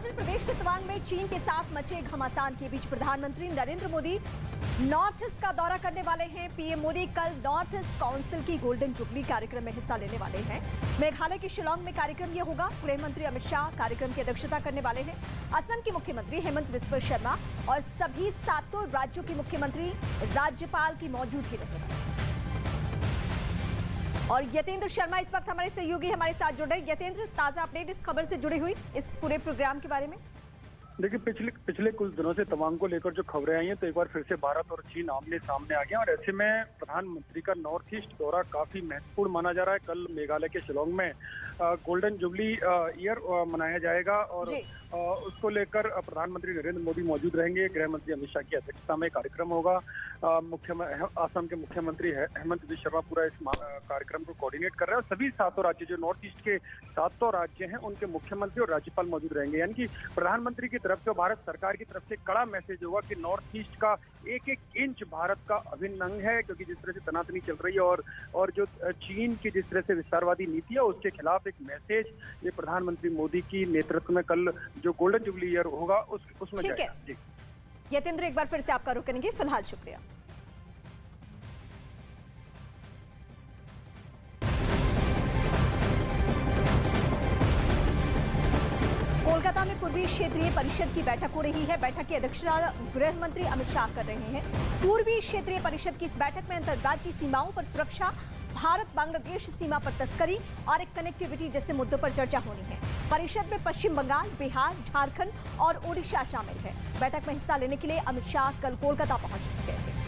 अरुणाचल प्रदेश के तवांग में चीन के साथ मचे घमासान के बीच प्रधानमंत्री नरेंद्र मोदी नॉर्थ ईस्ट का दौरा करने वाले हैं। पीएम मोदी कल नॉर्थ ईस्ट काउंसिल की गोल्डन जुबली कार्यक्रम में हिस्सा लेने वाले हैं। मेघालय के शिलांग में कार्यक्रम यह होगा। गृह मंत्री अमित शाह कार्यक्रम की अध्यक्षता करने वाले हैं। असम के मुख्यमंत्री हेमंत बिस्वा शर्मा और सभी 7 राज्यों के मुख्यमंत्री राज्यपाल की मौजूदगी रहेगी। और यतेंद्र शर्मा इस वक्त हमारे सहयोगी हमारे साथ जुड़ रहे। यतेंद्र, ताजा अपडेट इस खबर से जुड़ी हुई इस पूरे प्रोग्राम के बारे में। देखिए, पिछले कुछ दिनों से तवांग को लेकर जो खबरें आई हैं, तो एक बार फिर से भारत और चीन आमने सामने आ गए और ऐसे में प्रधानमंत्री का नॉर्थ ईस्ट दौरा काफी महत्वपूर्ण माना जा रहा है। कल मेघालय के शिलांग में गोल्डन जुबली ईयर मनाया जाएगा और उसको लेकर प्रधानमंत्री नरेंद्र मोदी मौजूद रहेंगे। गृह मंत्री अमित शाह की अध्यक्षता में कार्यक्रम होगा। असम के मुख्यमंत्री हेमंत बिस्वा शर्मा पूरा इस कार्यक्रम को कोऑर्डिनेट कर रहे हैं और सभी 7 राज्य जो नॉर्थ ईस्ट के 7 राज्य हैं उनके मुख्यमंत्री और राज्यपाल मौजूद रहेंगे। यानी कि प्रधानमंत्री की तरफ से, भारत सरकार की तरफ से कड़ा मैसेज होगा कि नॉर्थ ईस्ट का एक इंच भारत का अभिन्न अंग है, क्योंकि जिस तरह से तनातनी चल रही है और जो चीन की जिस तरह से विस्तारवादी नीति है उसके खिलाफ एक मैसेज ये प्रधानमंत्री मोदी की नेतृत्व में कल जो गोल्डन जुबली ईयर होगा उसमें जाएगा। जी यतेंद्र, एक बार फिर से आपका रुख करेंगे। फिलहाल शुक्रिया। कोलकाता में पूर्वी क्षेत्रीय परिषद की बैठक हो रही है। बैठक की अध्यक्षता गृह मंत्री अमित शाह कर रहे हैं। पूर्वी क्षेत्रीय परिषद की इस बैठक में अंतर्राज्यीय सीमाओं पर सुरक्षा, भारत बांग्लादेश सीमा पर तस्करी और एक कनेक्टिविटी जैसे मुद्दों पर चर्चा होनी है। परिषद में पश्चिम बंगाल, बिहार, झारखंड और ओडिशा शामिल है। बैठक में हिस्सा लेने के लिए अमित शाह कल कोलकाता पहुंच गए थे।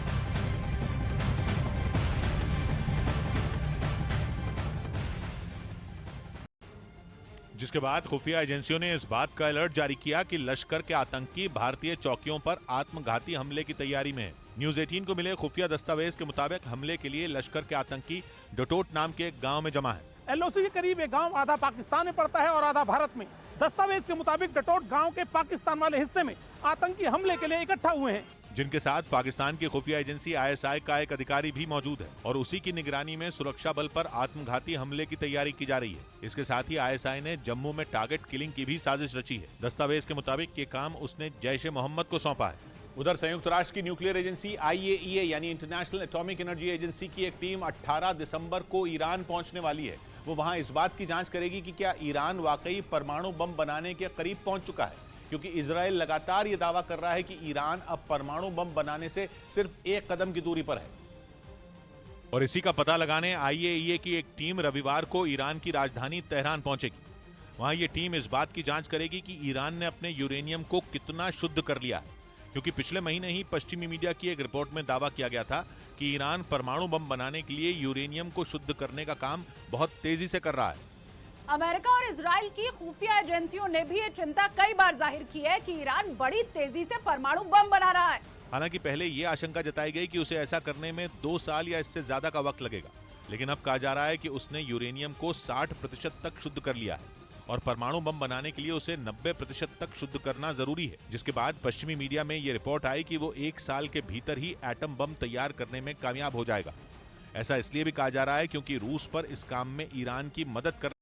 जिसके बाद खुफिया एजेंसियों ने इस बात का अलर्ट जारी किया कि लश्कर के आतंकी भारतीय चौकियों पर आत्मघाती हमले की तैयारी में है। न्यूज 18 को मिले खुफिया दस्तावेज के मुताबिक हमले के लिए लश्कर के आतंकी डटोट नाम के एक गांव में जमा है। एलओसी के करीब एक गांव आधा पाकिस्तान में पड़ता है और आधा भारत में। दस्तावेज के मुताबिक डटोट गांव के पाकिस्तान वाले हिस्से में आतंकी हमले के लिए इकट्ठा हुए हैं, जिनके साथ पाकिस्तान की खुफिया एजेंसी ISI का एक अधिकारी भी मौजूद है और उसी की निगरानी में सुरक्षा बल पर आत्मघाती हमले की तैयारी की जा रही है। इसके साथ ही ISI ने जम्मू में टारगेट किलिंग की भी साजिश रची है। दस्तावेज के मुताबिक ये काम उसने जैश ए मोहम्मद को सौंपा है। उधर संयुक्त राष्ट्र की न्यूक्लियर एजेंसी IAEA यानी इंटरनेशनल एटॉमिक एनर्जी एजेंसी की एक टीम 18 दिसंबर को ईरान पहुंचने वाली है। वो वहां इस बात की जांच करेगी कि क्या ईरान वाकई परमाणु बम बनाने के करीब पहुंच चुका है, क्योंकि इजराइल लगातार ये दावा कर रहा है कि ईरान अब परमाणु बम बनाने से सिर्फ एक कदम की दूरी पर है। और इसी का पता लगाने IAEA की एक टीम रविवार को ईरान की राजधानी तेहरान पहुंचेगी। वहां ये टीम इस बात की जांच करेगी कि ईरान ने अपने यूरेनियम को कितना शुद्ध कर लिया है, क्योंकि पिछले महीने ही पश्चिमी मीडिया की एक रिपोर्ट में दावा किया गया था कि ईरान परमाणु बम बनाने के लिए यूरेनियम को शुद्ध करने का काम बहुत तेजी से कर रहा है। अमेरिका और इजराइल की खुफिया एजेंसियों ने भी ये चिंता कई बार जाहिर की है कि ईरान बड़ी तेजी से परमाणु बम बना रहा है। हालांकि पहले ये आशंका जताई गई कि उसे ऐसा करने में 2 साल या इससे ज्यादा का वक्त लगेगा, लेकिन अब कहा जा रहा है कि उसने यूरेनियम को 60% तक शुद्ध कर लिया है और परमाणु बम बनाने के लिए उसे 90% तक शुद्ध करना जरूरी है। जिसके बाद पश्चिमी मीडिया में ये रिपोर्ट आई कि वो 1 साल के भीतर ही एटम बम तैयार करने में कामयाब हो जाएगा। ऐसा इसलिए भी कहा जा रहा है क्योंकि रूस पर इस काम में ईरान की मदद करना